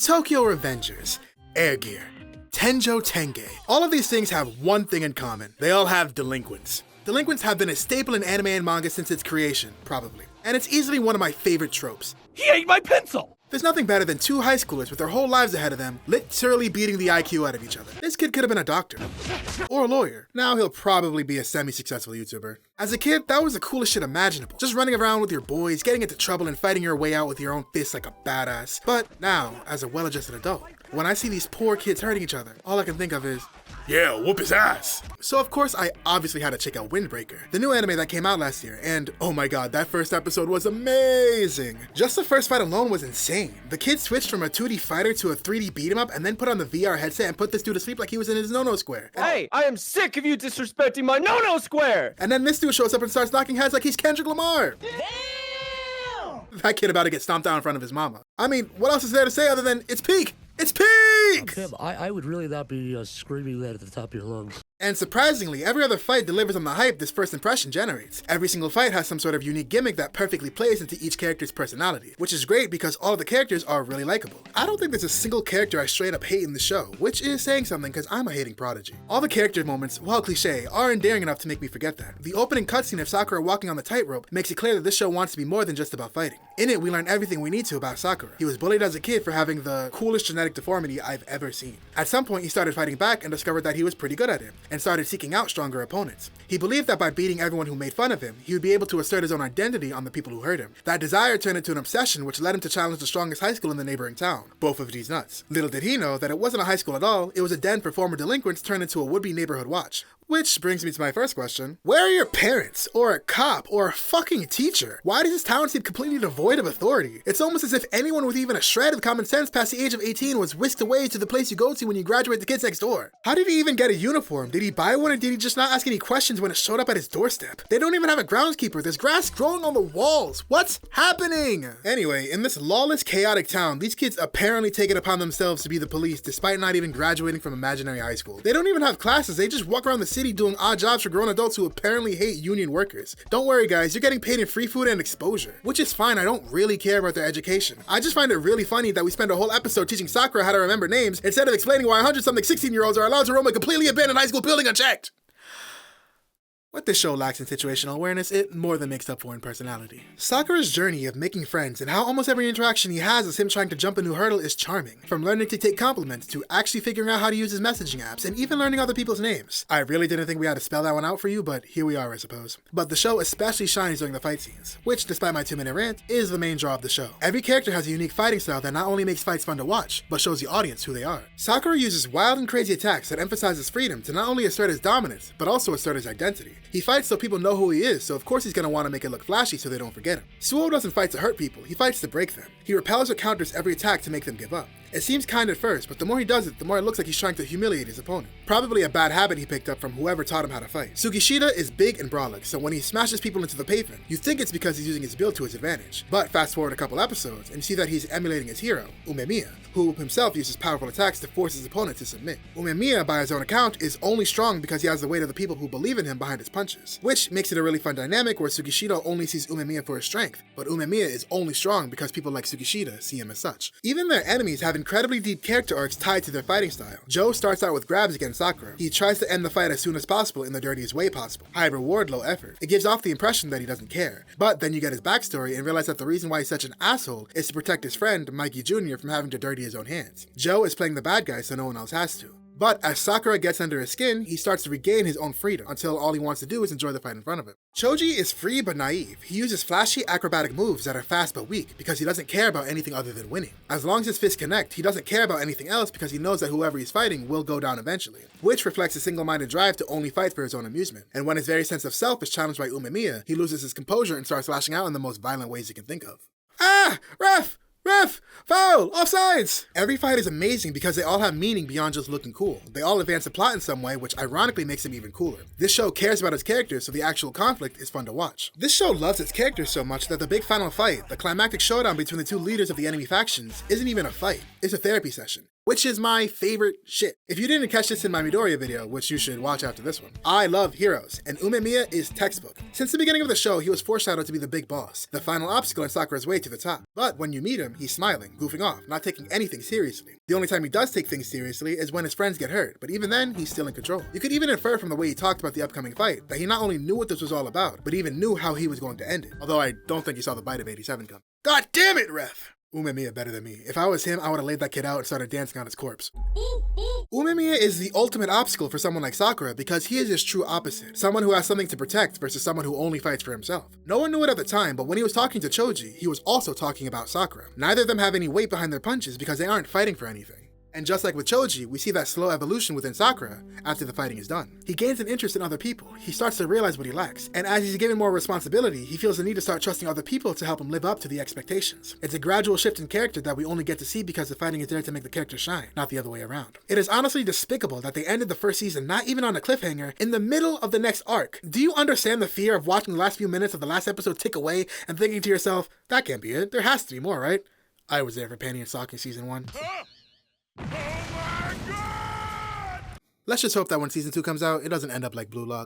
Tokyo Revengers, Air Gear, Tenjo Tenge. All of these things have one thing in common. They all have delinquents. Delinquents have been a staple in anime and manga since its creation, probably. And it's easily one of my favorite tropes. He ate my pencil! There's nothing better than two high schoolers with their whole lives ahead of them, literally beating the IQ out of each other. This kid could have been a doctor. Or a lawyer. Now he'll probably be a semi-successful YouTuber. As a kid, that was the coolest shit imaginable. Just running around with your boys, getting into trouble and fighting your way out with your own fists like a badass. But now, as a well-adjusted adult, when I see these poor kids hurting each other, all I can think of is, yeah, whoop his ass. So of course I obviously had to check out Windbreaker, the new anime that came out last year, and oh my god, that first episode was amazing. Just the first fight alone was insane. The kid switched from a 2D fighter to a 3D beat 'em up and then put on the VR headset and put this dude to sleep like he was in his no-no square. Hey, I am sick of you disrespecting my no-no square! And then this dude shows up and starts knocking heads like he's Kendrick Lamar. Damn! That kid about to get stomped out in front of his mama. I mean, what else is there to say other than it's peak? It's peak! Tim, I would really not be screaming that at the top of your lungs. And surprisingly, every other fight delivers on the hype this first impression generates. Every single fight has some sort of unique gimmick that perfectly plays into each character's personality, which is great because all of the characters are really likable. I don't think there's a single character I straight up hate in the show, which is saying something because I'm a hating prodigy. All the character moments, while cliche, are endearing enough to make me forget that. The opening cutscene of Sakura walking on the tightrope makes it clear that this show wants to be more than just about fighting. In it, we learn everything we need to about Sakura. He was bullied as a kid for having the coolest genetic deformity I've ever seen. At some point, he started fighting back and discovered that he was pretty good at it, and started seeking out stronger opponents. He believed that by beating everyone who made fun of him, he would be able to assert his own identity on the people who hurt him. That desire turned into an obsession which led him to challenge the strongest high school in the neighboring town. Both of these nuts. Little did he know that it wasn't a high school at all, it was a den for former delinquents turned into a would-be neighborhood watch. Which brings me to my first question. Where are your parents? Or a cop? Or a fucking teacher? Why does this town seem completely devoid of authority? It's almost as if anyone with even a shred of common sense past the age of 18 was whisked away to the place you go to when you graduate the kids next door. How did he even get a uniform? Did he buy one or did he just not ask any questions when it showed up at his doorstep? They don't even have a groundskeeper. There's grass growing on the walls. What's happening? Anyway, in this lawless, chaotic town, these kids apparently take it upon themselves to be the police despite not even graduating from imaginary high school. They don't even have classes. They just walk around the city doing odd jobs for grown adults who apparently hate union workers. Don't worry guys, you're getting paid in free food and exposure. Which is fine, I don't really care about their education. I just find it really funny that we spend a whole episode teaching Sakura how to remember names instead of explaining why 100-something 16-year-olds are allowed to roam a completely abandoned high school building unchecked. What this show lacks in situational awareness, it more than makes up for in personality. Sakura's journey of making friends and how almost every interaction he has is him trying to jump a new hurdle is charming. From learning to take compliments to actually figuring out how to use his messaging apps and even learning other people's names. I really didn't think we had to spell that one out for you, but here we are I suppose. But the show especially shines during the fight scenes, which despite my 2-minute rant, is the main draw of the show. Every character has a unique fighting style that not only makes fights fun to watch, but shows the audience who they are. Sakura uses wild and crazy attacks that emphasize his freedom to not only assert his dominance, but also assert his identity. He fights so people know who he is, so of course he's gonna want to make it look flashy so they don't forget him. Suo doesn't fight to hurt people, he fights to break them. He repels or counters every attack to make them give up. It seems kind at first, but the more he does it, the more it looks like he's trying to humiliate his opponent. Probably a bad habit he picked up from whoever taught him how to fight. Tsukishita is big and brolic, so when he smashes people into the pavement, you think it's because he's using his build to his advantage. But fast forward a couple episodes, and you see that he's emulating his hero, Umemiya, who himself uses powerful attacks to force his opponent to submit. Umemiya, by his own account, is only strong because he has the weight of the people who believe in him behind his punches, which makes it a really fun dynamic where Tsukishita only sees Umemiya for his strength, but Umemiya is only strong because people like Tsukishita see him as such. Even their enemies have incredibly deep character arcs tied to their fighting style. Joe starts out with grabs against Sakura. He tries to end the fight as soon as possible in the dirtiest way possible. High reward, low effort. It gives off the impression that he doesn't care. But then you get his backstory and realize that the reason why he's such an asshole is to protect his friend, Mikey Jr., from having to dirty his own hands. Joe is playing the bad guy so no one else has to. But as Sakura gets under his skin, he starts to regain his own freedom until all he wants to do is enjoy the fight in front of him. Choji is free but naive. He uses flashy acrobatic moves that are fast but weak because he doesn't care about anything other than winning. As long as his fists connect, he doesn't care about anything else because he knows that whoever he's fighting will go down eventually, which reflects a single-minded drive to only fight for his own amusement. And when his very sense of self is challenged by Umemiya, he loses his composure and starts lashing out in the most violent ways you can think of. Ah! Ref! Ref! Foul! Offsides! Every fight is amazing because they all have meaning beyond just looking cool. They all advance the plot in some way, which ironically makes them even cooler. This show cares about its characters, so the actual conflict is fun to watch. This show loves its characters so much that the big final fight, the climactic showdown between the two leaders of the enemy factions, isn't even a fight, it's a therapy session. which is my favorite shit. If you didn't catch this in my Midoriya video, which you should watch after this one, I love heroes, and Umemiya is textbook. Since the beginning of the show, he was foreshadowed to be the big boss, the final obstacle in Sakura's way to the top. But when you meet him, he's smiling, goofing off, not taking anything seriously. The only time he does take things seriously is when his friends get hurt, but even then, he's still in control. You could even infer from the way he talked about the upcoming fight that he not only knew what this was all about, but even knew how he was going to end it. Although I don't think he saw the bite of 87 come. God damn it, ref! Umemiya better than me. If I was him, I would have laid that kid out and started dancing on his corpse. Umemiya is the ultimate obstacle for someone like Sakura because he is his true opposite. Someone who has something to protect versus someone who only fights for himself. No one knew it at the time, but when he was talking to Choji, he was also talking about Sakura. Neither of them have any weight behind their punches because they aren't fighting for anything. And just like with Choji, we see that slow evolution within Sakura after the fighting is done. He gains an interest in other people, he starts to realize what he lacks, and as he's given more responsibility, he feels the need to start trusting other people to help him live up to the expectations. It's a gradual shift in character that we only get to see because the fighting is there to make the character shine, not the other way around. It is honestly despicable that they ended the first season not even on a cliffhanger in the middle of the next arc. Do you understand the fear of watching the last few minutes of the last episode tick away and thinking to yourself, that can't be it, there has to be more, right? I was there for Penny and Saki season 1. Let's just hope that when season 2 comes out, it doesn't end up like Blue Lock.